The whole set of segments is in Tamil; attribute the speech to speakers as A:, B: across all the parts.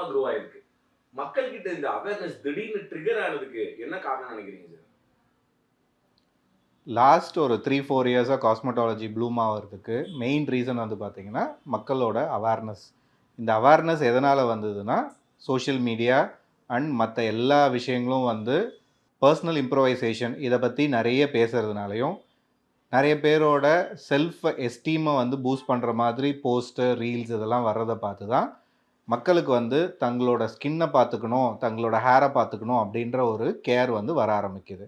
A: பயங்கரமா க்ரோ ஆயிருக்கு. மக்கள் கிட்ட இந்த அவேர்னஸ் திடீர்னு ட்ரிகர் ஆனதுக்கு என்ன காரணம் நினைக்கிறீங்க சார்?
B: லாஸ்ட் ஒரு 3-4 இயர்ஸாக காஸ்மெட்டாலஜி ப்ளூம் ஆகிறதுக்கு மெயின் ரீசன் வந்து பார்த்திங்கன்னா மக்களோட அவேர்னஸ். இந்த அவேர்னஸ் எதனால் வந்ததுன்னா சோஷியல் மீடியா அண்ட் மற்ற எல்லா விஷயங்களும் வந்து பர்சனல் இம்ப்ரவைசேஷன் இதை பற்றி நிறைய பேசுகிறதுனாலையும் நிறைய பேரோட செல்ஃப் எஸ்டீமை வந்து பூஸ்ட் பண்ணுற மாதிரி போஸ்டர் ரீல்ஸ் இதெல்லாம் வர்றதை பார்த்து தான் மக்களுக்கு வந்து தங்களோட ஸ்கின்னை பார்த்துக்கணும், தங்களோட ஹேரை பார்த்துக்கணும் அப்படின்ற ஒரு கேர் வந்து வர ஆரம்பிக்குது.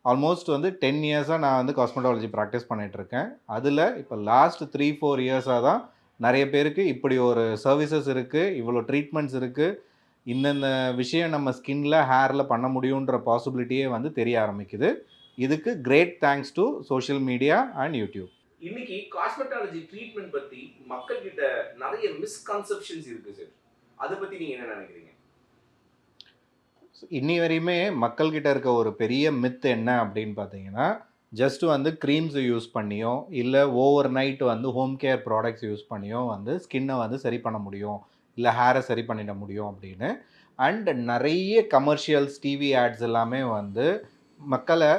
B: ஆல்மோஸ்ட் வந்து 10 இயர்ஸாக நான் வந்து காஸ்மெட்டாலஜி ப்ராக்டிஸ் பண்ணிகிட்ருக்கேன். அதில் இப்போ லாஸ்ட் 3-4 இயர்ஸாக தான் நிறைய பேருக்கு இப்படி ஒரு சர்வீசஸ் இருக்குது, இவ்வளோ ட்ரீட்மெண்ட்ஸ் இருக்குது, இந்தந்த விஷயம் நம்ம ஸ்கின்ல ஹேரில் பண்ண முடியுன்ற பாசிபிலிட்டியே வந்து தெரிய ஆரம்பிக்குது. இதுக்கு great thanks to social media and YouTube.
A: இன்னைக்கு காஸ்மெட்டாலஜி ட்ரீட்மெண்ட் பத்தி மக்கள் கிட்ட நிறைய மிஸ்கன்செப்ஷன்ஸ் இருக்கு சார். அதை பத்தி நீங்க என்ன நினைக்கிறீங்க?
B: இன்னி வரையுமே மக்கள்கிட்ட இருக்க ஒரு பெரிய மித் என்ன அப்படின்னு பார்த்தீங்கன்னா, ஜஸ்ட் வந்து க்ரீம்ஸ் யூஸ் பண்ணியோ இல்லை ஓவர் நைட் வந்து ஹோம் கேர் ப்ராடக்ட்ஸ் யூஸ் பண்ணியோ வந்து ஸ்கின்னை வந்து சரி பண்ண முடியும், இல்லை ஹேரை சரி பண்ணிட முடியும் அப்படின்னு. அண்ட் நிறைய கமர்ஷியல்ஸ் டிவி ஆட்ஸ் எல்லாமே வந்து மக்களை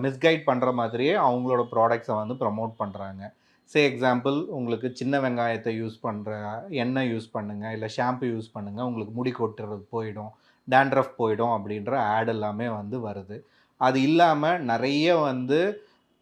B: மிஸ்கைட் பண்ணுற மாதிரியே அவங்களோட ப்ராடக்ட்ஸை வந்து ப்ரமோட் பண்ணுறாங்க. எக்ஸாம்பிள், உங்களுக்கு சின்ன வெங்காயத்தை யூஸ் பண்ணுற எண்ணெய் யூஸ் பண்ணுங்கள், இல்லை ஷாம்பு யூஸ் பண்ணுங்கள், உங்களுக்கு முடி கொட்டுறது போயிடும், டேண்ட்ரஃப் போயிடும் அப்படின்ற ஆட் எல்லாமே வந்து வருது. அது இல்லாமல் நிறைய வந்து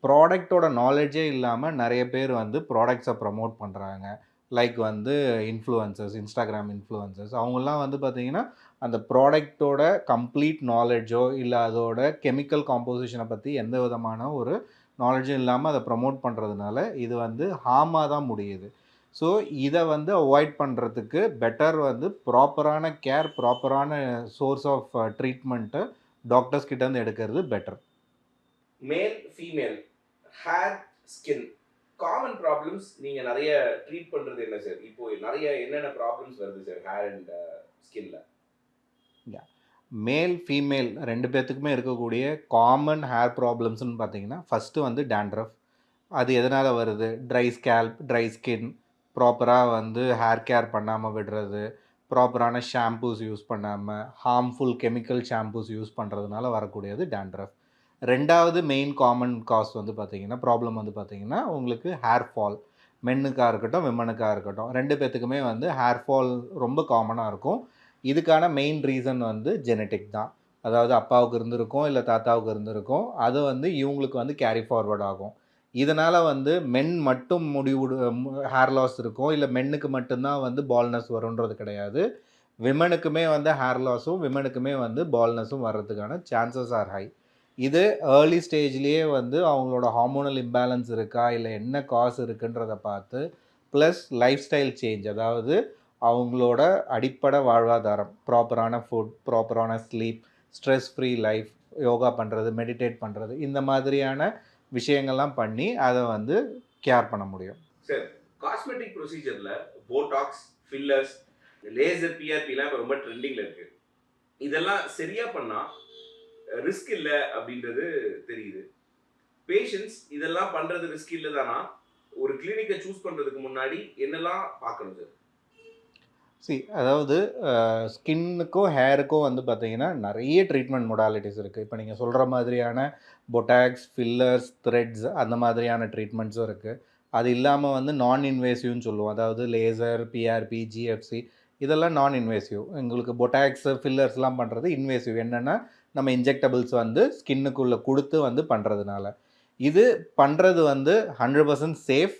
B: ப்ராடக்டோட நாலேஜே இல்லாமல் நிறைய பேர் வந்து ப்ராடக்ட்ஸை ப்ரமோட் பண்ணுறாங்க. லைக் வந்து இன்ஃப்ளூயன்சர்ஸ், இன்ஸ்டாகிராம் இன்ஃப்ளூயன்சர்ஸ் அவங்கெல்லாம் வந்து பார்த்திங்கன்னா அந்த ப்ராடக்டோட கம்ப்ளீட் நாலேஜோ இல்லை அதோட கெமிக்கல் காம்போசிஷனை பற்றி எந்த விதமான ஒரு நாலேஜும் இல்லாமல் அதை ப்ரமோட் பண்ணுறதுனால இது வந்து ஹார்மாக தான் முடியுது. ஸோ இதை வந்து அவாய்ட் பண்ணுறதுக்கு பெட்டர் வந்து ப்ராப்பரான கேர், ப்ராப்பரான சோர்ஸ் ஆஃப் ட்ரீட்மெண்ட்டை டாக்டர்ஸ் கிட்டேருந்து எடுக்கிறது பெட்டர்.
A: மேல், female, hair, skin common problems நீங்க நிறைய ட்ரீட் பண்றது என்ன சார்? இப்போ நிறைய என்னென்ன ப்ராப்ளம்ஸ் வருது சார் ஹேர் அண்ட் ஸ்கின்ல?
B: மேல் ஃபீமேல் 2 பேர்த்துக்குமே இருக்கக்கூடிய காமன் ஹேர் ப்ராப்ளம்ஸ்னு பார்த்தீங்கன்னா, ஃபஸ்ட்டு வந்து டேண்ட்ரஃப். அது எதனால் வருது? ட்ரை ஸ்கேல்ப், ட்ரை ஸ்கின், ப்ராப்பராக வந்து ஹேர் கேர் பண்ணாமல் விடுறது, ப்ராப்பரான ஷாம்பூஸ் யூஸ் பண்ணாமல், ஹார்ம்ஃபுல் கெமிக்கல் ஷாம்பூஸ் யூஸ் பண்ணுறதுனால வரக்கூடியது டேண்ட்ரஃப். 2வது மெயின் காமன் காஸ் வந்து பார்த்திங்கன்னா, ப்ராப்ளம் வந்து பார்த்திங்கன்னா உங்களுக்கு ஹேர் ஃபால். மென்னுக்காக இருக்கட்டும், விமனுக்காக இருக்கட்டும், 2 பேர்த்துக்குமே வந்து ஹேர் ஃபால் ரொம்ப காமனாக இருக்கும். இதுக்கான மெயின் ரீசன் வந்து ஜெனட்டிக் தான். அதாவது அப்பாவுக்கு இருந்திருக்கும், இல்லை தாத்தாவுக்கு இருந்திருக்கும். அது வந்து இவங்களுக்கு வந்து கேரி ஃபார்வர்ட் ஆகும். இதனால் வந்து மென் மட்டும் ஹேர் லாஸ் இருக்கும், இல்லை மென்னுக்கு மட்டும்தான் வந்து பால்னஸ் வரும்ன்றது கிடையாது. விமனுக்குமே வந்து ஹேர் லாஸும் விமனுக்குமே வந்து பால்னஸும் வர்றதுக்கான சான்சஸ் ஆர் ஹை. இது ஏர்லி ஸ்டேஜ்லேயே வந்து அவங்களோட ஹார்மோனல் இம்பேலன்ஸ் இருக்கா, இல்லை என்ன காஸ் இருக்குன்றதை பார்த்து, ப்ளஸ் லைஃப் ஸ்டைல் சேஞ்ச், அதாவது அவங்களோட அடிப்படை வாழ்வாதாரம், ப்ராப்பரான ஃபுட், ப்ராப்பரான sleep, stress free life, yoga பண்ணுறது, மெடிடேட் பண்ணுறது, இந்த மாதிரியான விஷயங்கள்லாம் பண்ணி அதை வந்து கேர் பண்ண முடியும்.
A: சார், காஸ்மெட்டிக் ப்ரொசீஜரில் போட்டாக்ஸ், ஃபில்லர்ஸ், லேசர், பிஆர்பிலாம் இப்போ ரொம்ப ட்ரெண்டிங்கில் இருக்குது. இதெல்லாம் சரியாக பண்ணால் ரிஸ்க் இல்லை அப்படின்றது தெரியுது. பேஷண்ட்ஸ் இதெல்லாம் பண்ணுறது ரிஸ்க் இல்லை தானா? ஒரு கிளினிக்கை சூஸ் பண்ணுறதுக்கு முன்னாடி என்னெல்லாம் பார்க்கணும் சார்?
B: அதாவது ஸ்கின்னுக்கும் ஹேருக்கும் வந்து பார்த்திங்கன்னா நிறைய ட்ரீட்மெண்ட் மொடாலிட்டிஸ் இருக்குது. இப்போ நீங்கள் சொல்கிற மாதிரியான பொட்டாக்ஸ், ஃபில்லர்ஸ், த்ரெட்ஸ் அந்த மாதிரியான ட்ரீட்மெண்ட்ஸும் இருக்குது. அது இல்லாமல் வந்து நான் இன்வேசிவ்னு சொல்லுவோம். அதாவது லேசர், பிஆர்பி, ஜிஎஃப்சி இதெல்லாம் நான் இன்வேசிவ். உங்களுக்கு பொட்டாக்ஸு, ஃபில்லர்ஸ்லாம் பண்ணுறது இன்வேசிவ். என்னென்னா நம்ம இன்ஜெக்டபிள்ஸ் வந்து ஸ்கின்னுக்குள்ளே கொடுத்து வந்து பண்ணுறதுனால. இது பண்ணுறது வந்து 100% சேஃப்,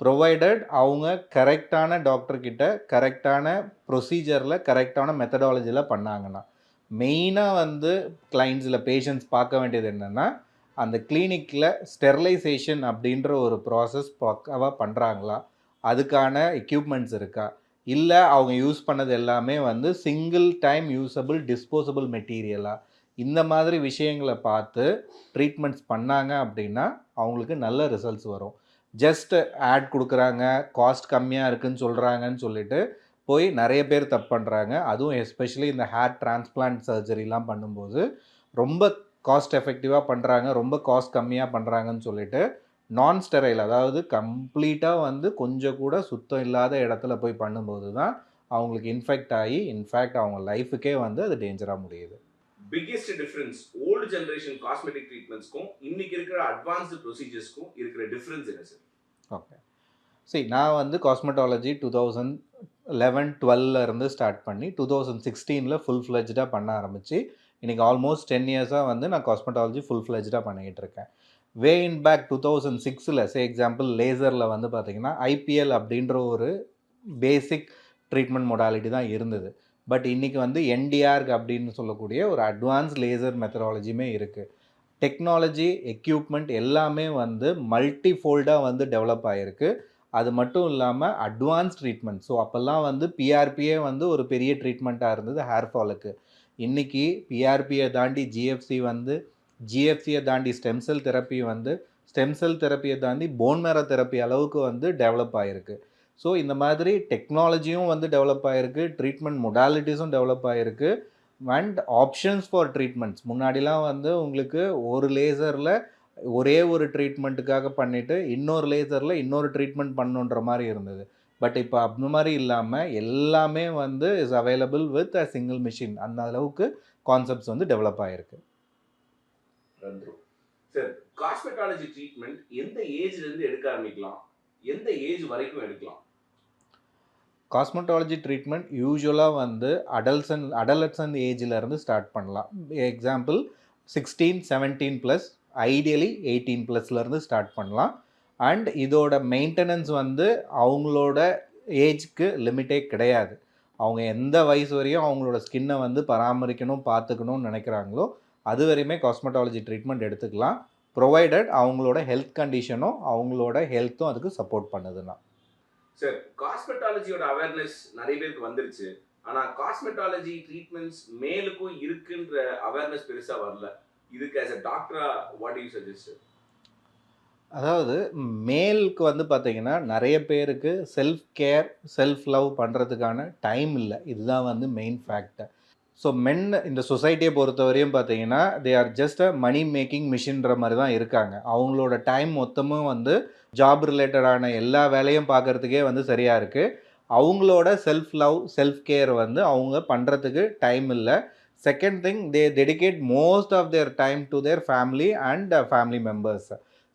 B: ப்ரொவைடட் அவங்க கரெக்டான டாக்டர்கிட்ட கரெக்டான ப்ரொசீஜரில் கரெக்டான மெத்தடாலஜியில் பண்ணாங்கன்னா. மெயினாக வந்து கிளைண்ட்ஸில் பேஷண்ட்ஸ் பார்க்க வேண்டியது என்னென்னா, அந்த கிளினிக்கில் ஸ்டெர்லைசேஷன் அப்படின்ற ஒரு ப்ராசஸ் பக்காவாக பண்ணுறாங்களா, அதுக்கான எக்யூப்மெண்ட்ஸ் இருக்கா, இல்லை அவங்க யூஸ் பண்ணது எல்லாமே வந்து சிங்கிள் டைம் யூஸபிள் டிஸ்போசபிள் மெட்டீரியலா, இந்த மாதிரி விஷயங்களை பார்த்து ட்ரீட்மெண்ட்ஸ் பண்ணாங்க அப்படின்னா அவங்களுக்கு நல்ல ரிசல்ட்ஸ் வரும். ஜஸ்ட் ஆட் கொடுக்குறாங்க, காஸ்ட் கம்மியாக இருக்குதுன்னு சொல்கிறாங்கன்னு சொல்லிட்டு போய் நிறைய பேர் தப்பு பண்ணுறாங்க. அதுவும் எஸ்பெஷலி இந்த ஹேர் டிரான்ஸ்பிளான்ட் சர்ஜரிலாம் பண்ணும்போது ரொம்ப காஸ்ட் எஃபெக்டிவாக பண்ணுறாங்க, ரொம்ப காஸ்ட் கம்மியாக பண்ணுறாங்கன்னு சொல்லிட்டு நான் ஸ்டெரைல், அதாவது கம்ப்ளீட்டாக வந்து கொஞ்சம் கூட சுத்தம் இல்லாத இடத்துல போய் பண்ணும்போது தான் அவங்களுக்கு இன்ஃபெக்ட் ஆகி இன்ஃபேக்ட் அவங்க லைஃபுக்கே வந்து அது டேஞ்சராக முடியுது.
A: Biggest difference old generation cosmetic ட்ரீட்மெண்ட்ஸ்க்கும் இன்னைக்கு இருக்கிற அட்வான்ஸ்டு ப்ரொசீஜர்ஸ்க்கும் இருக்கிற டிஃபரன்ஸ் என்ன சார்?
B: ஓகே. நான் வந்து காஸ்மெட்டாலஜி 2011-12 இருந்து ஸ்டார்ட் பண்ணி 2016 ஃபுல் ஃப்ளெஜ்டாக பண்ண ஆரம்பித்து இன்றைக்கி ஆல்மோஸ்ட் 10 இயர்ஸாக வந்து நான் காஸ்மெட்டாலஜி ஃபுல் ஃப்ளெஜ்டாக பண்ணிக்கிட்டு இருக்கேன். வே இன் பேக் 2006 எக்ஸாம்பிள் லேசரில் வந்து பார்த்திங்கன்னா ஐபிஎல் அப்படின்ற ஒரு பேசிக் ட்ரீட்மெண்ட் மொடாலிட்டி தான் இருந்தது. பட் இன்றைக்கி வந்து என்டிஆர்க் அப்படின்னு சொல்லக்கூடிய ஒரு அட்வான்ஸ் லேசர் மெத்தடாலஜியுமே இருக்குது. டெக்னாலஜி எக்யூப்மெண்ட் எல்லாமே வந்து மல்டி ஃபோல்டாக வந்து டெவலப் ஆகிருக்கு. அது மட்டும் இல்லாமல் அட்வான்ஸ் ட்ரீட்மெண்ட். ஸோ அப்போல்லாம் வந்து பிஆர்பியே வந்து ஒரு பெரிய ட்ரீட்மெண்ட்டாக இருந்தது ஹேர் ஃபாலுக்கு. இன்றைக்கி பிஆர்பியை தாண்டி ஜிஎஃப்சி வந்து, ஜிஎஃப்சியை தாண்டி ஸ்டெம் செல் தெரப்பி வந்து, ஸ்டெம் செல் தெரப்பியை தாண்டி போன் மேரோ தெரப்பி அளவுக்கு வந்து டெவலப் ஆகிருக்கு. ஸோ இந்த மாதிரி டெக்னாலஜியும் வந்து டெவலப் ஆகிருக்கு, ட்ரீட்மெண்ட் மொடாலிட்டிஸும் டெவலப் ஆகிருக்கு அண்ட் ஆப்ஷன்ஸ் ஃபார் ட்ரீட்மெண்ட்ஸ். முன்னாடிலாம் வந்து உங்களுக்கு ஒரு லேசரில் ஒரே ஒரு ட்ரீட்மெண்ட்டுக்காக பண்ணிவிட்டு இன்னொரு லேசரில் இன்னொரு ட்ரீட்மெண்ட் பண்ணணுன்ற மாதிரி இருந்தது. பட் இப்போ அந்த மாதிரி இல்லாமல் எல்லாமே வந்து is available with a single machine. அந்த அளவுக்கு கான்செப்ட்ஸ் வந்து டெவலப் ஆகிருக்கு.
A: சார், காஸ்மெட்டாலஜி ட்ரீட்மெண்ட் எந்த ஏஜ்லேருந்து எடுக்க ஆரம்பிக்கலாம், எந்த ஏஜ் வரைக்கும் எடுக்கலாம்?
B: காஸ்மெட்டாலஜி ட்ரீட்மெண்ட் யூஸ்வலாக வந்து அடலசன்ட் ஏஜிலேருந்து ஸ்டார்ட் பண்ணலாம். எக்ஸாம்பிள் 16, 17+, ஐடியலி 18+லேருந்து ஸ்டார்ட் பண்ணலாம். அண்ட் இதோட மெயின்டெனன்ஸ் வந்து அவங்களோட ஏஜ்க்கு லிமிட்டே கிடையாது. அவங்க எந்த வயசு வரையும் அவங்களோட ஸ்கின்னை வந்து பராமரிக்கணும், பார்த்துக்கணும்னு நினைக்கிறாங்களோ அது வரையுமே காஸ்மெட்டாலஜி ட்ரீட்மெண்ட் எடுத்துக்கலாம், ப்ரொவைடட் அவங்களோட ஹெல்த் கண்டிஷனும் அவங்களோட ஹெல்த்தும் அதுக்கு சப்போர்ட் பண்ணுதுன்னா.
A: சார், காஸ்மெட்டாலஜியோட அவேர்னஸ் நிறைய பேருக்கு வந்துருச்சு. ஆனால் காஸ்மெட்டாலஜி ட்ரீட்மெண்ட்ஸ் மேலுக்கும் இருக்குன்ற அவேர்னஸ் பெருசாக வரல. இதுக்கு ஆஸ் அ டாக்டரா வாட் யூ சஜஸ்ட்?
B: அதாவது மேலுக்கு வந்து பார்த்திங்கன்னா நிறைய பேருக்கு செல்ஃப் கேர், செல்ஃப் லவ் பண்ணுறதுக்கான டைம் இல்லை. இதுதான் வந்து மெயின் ஃபேக்டர். ஸோ மென் இந்த சொசைட்டியை பொறுத்தவரையும் பார்த்தீங்கன்னா they are just a money making மிஷின்ற மாதிரி தான் இருக்காங்க. அவங்களோட டைம் மொத்தமும் வந்து ஜாப் ரிலேட்டடான எல்லா வேலையும் பார்க்குறதுக்கே வந்து சரியாக இருக்குது. அவங்களோட செல்ஃப் லவ், செல்ஃப் கேர் வந்து அவங்க பண்ணுறதுக்கு டைம் இல்லை. Second thing, they dedicate most of their time to their family and family members.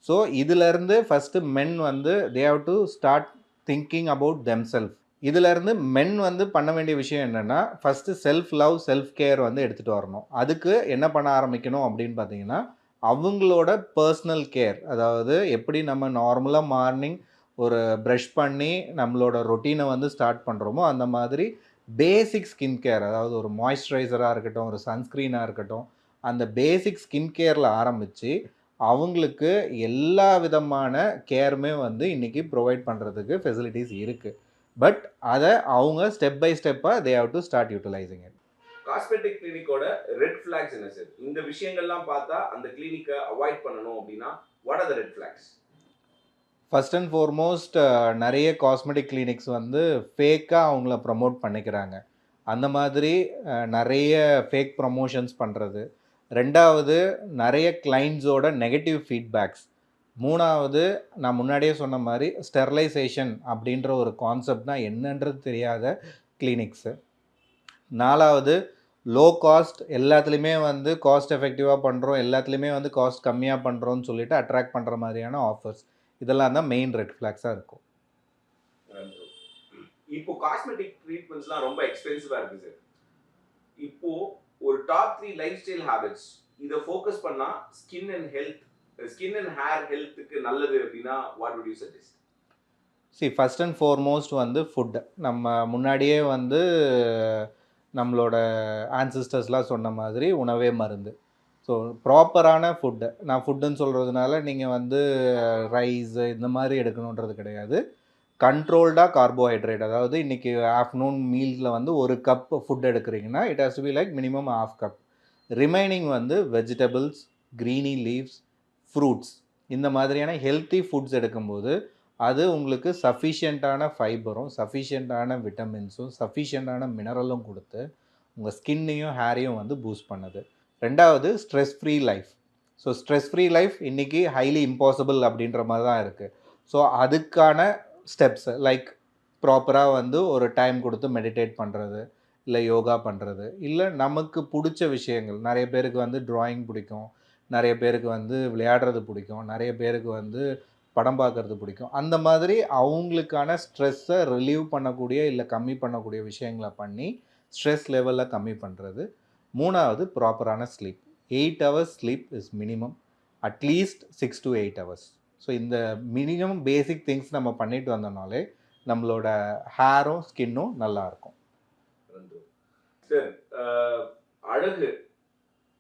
B: So இதிலேருந்து ஃபஸ்ட்டு மென் வந்து they have to start thinking about themself. இதிலேருந்து மென் வந்து பண்ண வேண்டிய விஷயம் என்னென்னா first self love, self care வந்து எடுத்துகிட்டு வரணும். அதுக்கு என்ன பண்ண ஆரம்பிக்கணும் அப்படின்னு பார்த்தீங்கன்னா அவங்களோட பர்சனல் கேர். அதாவது எப்படி நம்ம நார்மலாக மார்னிங் ஒரு ப்ரஷ் பண்ணி நம்மளோட ரொட்டீனை வந்து ஸ்டார்ட் பண்ணுறோமோ அந்த மாதிரி பேசிக் ஸ்கின் கேர், அதாவது ஒரு மாய்ஸ்சரைசராக இருக்கட்டும், ஒரு சன்ஸ்க்ரீனாக இருக்கட்டும், அந்த பேசிக் ஸ்கின் கேரில் ஆரம்பித்து அவங்களுக்கு எல்லா விதமான கேருமே வந்து இன்றைக்கி ப்ரொவைட் பண்ணுறதுக்கு ஃபெசிலிட்டிஸ் இருக்குது. பட் அதை அவங்க ஸ்டெப் பை ஸ்டெப்பாக they have to start utilizing it.
A: Cosmetic கிளினிக்கோட ரெட் ஃபிளாக்ஸ் என்ன சார்? இந்த விஷயங்கள்லாம் பார்த்தா அந்த கிளினிக்கை அவாய்ட் பண்ணணும் அப்படின்னா what are the red flags?
B: First and foremost நிறைய காஸ்மெட்டிக் கிளினிக்ஸ் வந்து ஃபேக்காக அவங்கள ப்ரமோட் பண்ணிக்கிறாங்க. அந்த மாதிரி நிறைய ஃபேக் ப்ரமோஷன்ஸ் பண்ணுறது. ரெண்டாவது, நிறைய கிளைண்ட்ஸோட நெகட்டிவ் ஃபீட்பேக்ஸ். மூணாவது, நான் முன்னாடியே சொன்ன மாதிரி ஸ்டெர்லைசேஷன் அப்படின்ற ஒரு கான்செப்ட் தான் என்னன்றது தெரியாத கிளினிக்ஸு. நாலாவது, லோ காஸ்ட், எல்லாத்துலேயுமே வந்து காஸ்ட் எஃபெக்டிவாக பண்ணுறோம், எல்லாத்துலேயுமே வந்து காஸ்ட் கம்மியாக பண்ணுறோன்னு சொல்லிட்டு அட்ராக்ட் பண்ணுற மாதிரியான ஆஃபர்ஸ். இதெல்லாம் தான் மெயின் ரெட் ஃப்ளாக்ஸாக இருக்கும்.
A: இப்போ காஸ்மெட்டிக் ட்ரீட்மெண்ட்ஸ்லாம் ரொம்ப எக்ஸ்பென்சிவாக இருக்குது சார். இப்போ ஒரு டாப் 3 லைஃப் ஸ்டைல் ஹேபிட்ஸ் இதை ஃபோக்கஸ் பண்ணால் ஸ்கின் அண்ட் ஹேர் ஹெல்த்துக்கு நல்லது அப்படின்னா what would you suggest?
B: First and foremost வந்து ஃபுட். நம்ம முன்னாடியே வந்து நம்மளோட ஆன்சிஸ்டர்ஸ்லாம் சொன்ன மாதிரி உணவே மருந்து. ஸோ ப்ராப்பரான ஃபுட்டு, நான் ஃபுட்டுன்னு சொல்கிறதுனால நீங்கள் வந்து ரைஸு இந்த மாதிரி எடுக்கணுன்றது கிடையாது. கண்ட்ரோல்டாக கார்போஹைட்ரேட், அதாவது இன்றைக்கி ஆஃப்டர்நூன் மீல்ஸில் வந்து ஒரு கப் ஃபுட் எடுக்கிறீங்கன்னா it has to be like minimum ½ cup. Remaining வந்து வெஜிடபிள்ஸ், க்ரீனி லீவ்ஸ், ஃப்ரூட்ஸ், இந்த மாதிரியான ஹெல்த்தி ஃபுட்ஸ் எடுக்கும்போது அது உங்களுக்கு சஃபிஷியண்ட்டான ஃபைபரும், சஃபிஷியண்ட்டான விட்டமின்ஸும், சஃபிஷியண்ட்டான மினரலும் கொடுத்து உங்கள் ஸ்கின்னையும் ஹேரையும் வந்து பூஸ்ட் பண்ணுது. ரெண்டாவது, stress free life. So stress free life இன்றைக்கி ஹைலி இம்பாசிபிள் அப்படின்ற மாதிரி தான் இருக்குது. ஸோ அதுக்கான ஸ்டெப்ஸ் லைக் ப்ராப்பராக வந்து ஒரு டைம் கொடுத்து மெடிடேட் பண்ணுறது, இல்லை யோகா பண்ணுறது, இல்லை நமக்கு பிடிச்ச விஷயங்கள். நிறைய பேருக்கு வந்து ட்ராயிங் பிடிக்கும், நிறைய பேருக்கு வந்து விளையாடுறது பிடிக்கும், நிறைய பேருக்கு வந்து படம் பார்க்கறது பிடிக்கும். அந்த மாதிரி அவங்களுக்கான ஸ்ட்ரெஸ்ஸை ரிலீவ் பண்ணக்கூடிய இல்லை கம்மி பண்ணக்கூடிய விஷயங்களை பண்ணி ஸ்ட்ரெஸ் லெவலை கம்மி பண்ணுறது. 3வது ப்ராப்பரான sleep. 8 hours sleep is minimum. At least 6 to 8 hours. So இந்த மினிமம் பேசிக் திங்ஸ் நம்ம பண்ணிட்டு வந்தோம்னாலே நம்மளோட ஹேரும் ஸ்கின்னும் நல்லாயிருக்கும்.
A: சார், அழகு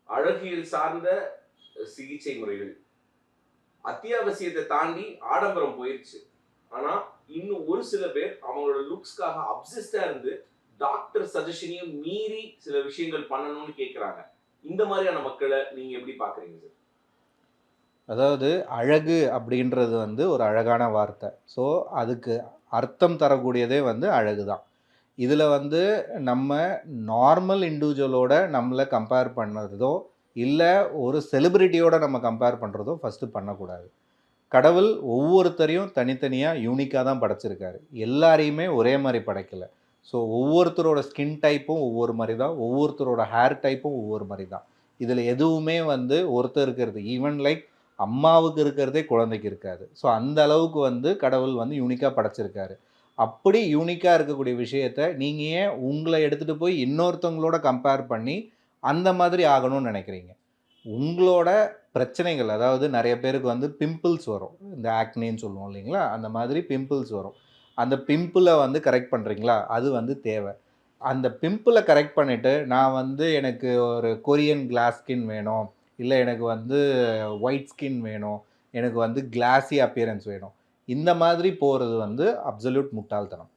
A: அழகியல் சார்ந்த சிகிச்சை முறைகள் அத்தியாவசியத்தை தாண்டி ஆடம்பரம் போயிடுச்சு. ஆனா இன்னும் ஒரு சில பேர் அவங்களோட லுக்ஸ்க்காக அப்சஸ்டா இருந்து டாக்டர் சஜஷனையும் மீறி சில விஷயங்கள் பண்ணணும்னு கேட்குறாங்க. இந்த மாதிரியான மக்களை நீங்க எப்படி பாக்குறீங்க சார்?
B: அதாவது அழகு அப்படின்றது வந்து ஒரு அழகான வார்த்தை. ஸோ அதுக்கு அர்த்தம் தரக்கூடியதே வந்து அழகு தான். இதில் வந்து நம்ம நார்மல் இண்டிவிஜுவலோட நம்மளை கம்பேர் பண்ணுறதோ இல்லை ஒரு செலிபிரிட்டியோட நம்ம கம்பேர் பண்ணுறதோ ஃபஸ்ட்டு பண்ணக்கூடாது. கடவுள் ஒவ்வொருத்தரையும் தனித்தனியாக யூனிக்காக தான் படைச்சிருக்காரு. எல்லாரையுமே ஒரே மாதிரி படைக்கலை. ஸோ ஒவ்வொருத்தரோட ஸ்கின் டைப்பும் ஒவ்வொரு மாதிரி தான், ஒவ்வொருத்தரோட ஹேர் டைப்பும் ஒவ்வொரு மாதிரி தான். இதில் எதுவுமே வந்து ஒருத்தர் இருக்கிறது ஈவன் லைக் அம்மாவுக்கு இருக்கிறதே குழந்தைக்கு இருக்காது. ஸோ அந்த அளவுக்கு வந்து கடவுள் வந்து யூனிக்காக படைச்சிருக்காரு. அப்படி யூனிக்காக இருக்கக்கூடிய விஷயத்த நீங்கள் ஏன் உங்களை எடுத்துகிட்டு போய் இன்னொருத்தவங்களோட கம்பேர் பண்ணி அந்த மாதிரி ஆகணும்னு நினைக்கிறீங்க? உங்களோட பிரச்சனைகள், அதாவது நிறைய பேருக்கு வந்து பிம்பிள்ஸ் வரும். இந்த ஆக்னேன்னு சொல்லுவோம் இல்லைங்களா? அந்த மாதிரி பிம்பிள்ஸ் வரும். அந்த பிம்பிளை வந்து கரெக்ட் பண்ணுறீங்களா? அது வந்து தேவை. அந்த பிம்பிளை கரெக்ட் பண்ணிவிட்டு நான் வந்து எனக்கு ஒரு கொரியன் கிளாஸ் ஸ்கின் வேணும், இல்லை எனக்கு வந்து ஒயிட் ஸ்கின் வேணும், எனக்கு வந்து கிளாஸி அப்பியரன்ஸ் வேணும், இந்த மாதிரி போகிறது வந்து அப்சல்யூட் முட்டாள்தனம்.